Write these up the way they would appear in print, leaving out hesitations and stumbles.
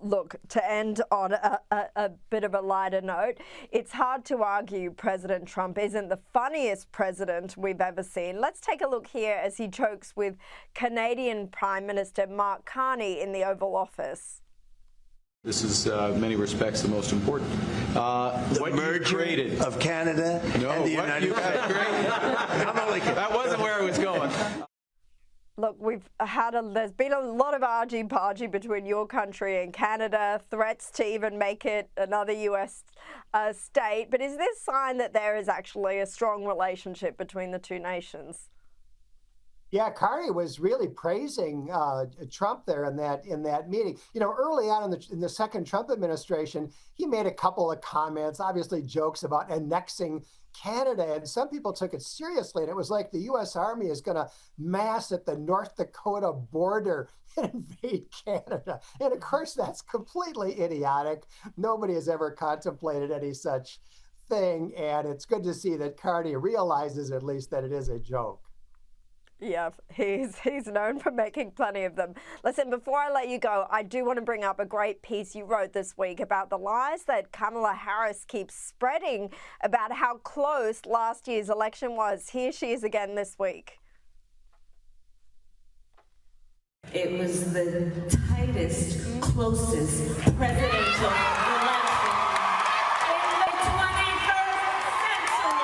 Look, to end on a bit of a lighter note, it's hard to argue President Trump isn't the funniest president we've ever seen. Let's take a look here as he jokes with Canadian Prime Minister Mark Carney in the Oval Office. This is, in many respects, the most important. The merger of Canada and the United States. That wasn't where I was going. Look, there's been a lot of argy-bargy between your country and Canada, threats to even make it another US state. But is this a sign that there is actually a strong relationship between the two nations? Yeah, Carney was really praising Trump there in that meeting. You know, early on in the second Trump administration, he made a couple of comments, obviously jokes about annexing Canada, and some people took it seriously. And it was like the U.S. Army is going to mass at the North Dakota border and invade Canada. And of course, that's completely idiotic. Nobody has ever contemplated any such thing. And it's good to see that Carney realizes at least that it is a joke. Yeah, he's known for making plenty of them. Listen, before I let you go, I do want to bring up a great piece you wrote this week about the lies that Kamala Harris keeps spreading about how close last year's election was. Here she is again this week. It was the tightest, closest presidential election in the 21st century.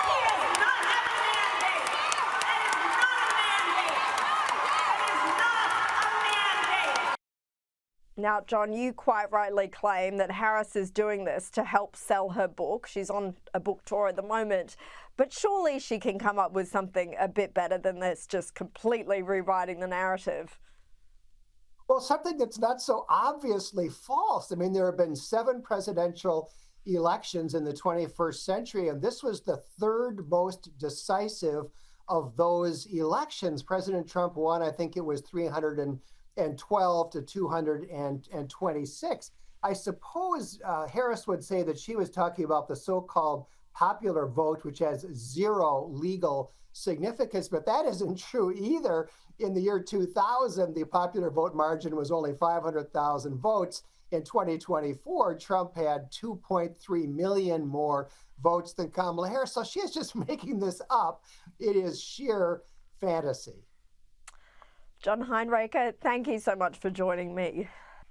He does not have a mandate. That is not a mandate. That is not a mandate. Now, John, you quite rightly claim that Harris is doing this to help sell her book. She's on a book tour at the moment. But surely she can come up with something a bit better than this, just completely rewriting the narrative. Well, something that's not so obviously false. I mean, there have been 7 presidential elections in the 21st century, and this was the third most decisive of those elections. President Trump won, I think it was 312 to 226. I suppose Harris would say that she was talking about the so-called popular vote, which has 0 legal significance, but that isn't true either. In the year 2000, the popular vote margin was only 500,000 votes. In 2024, Trump had 2.3 million more votes than Kamala Harris. So she is just making this up. It is sheer fantasy. John Hinderaker, thank you so much for joining me.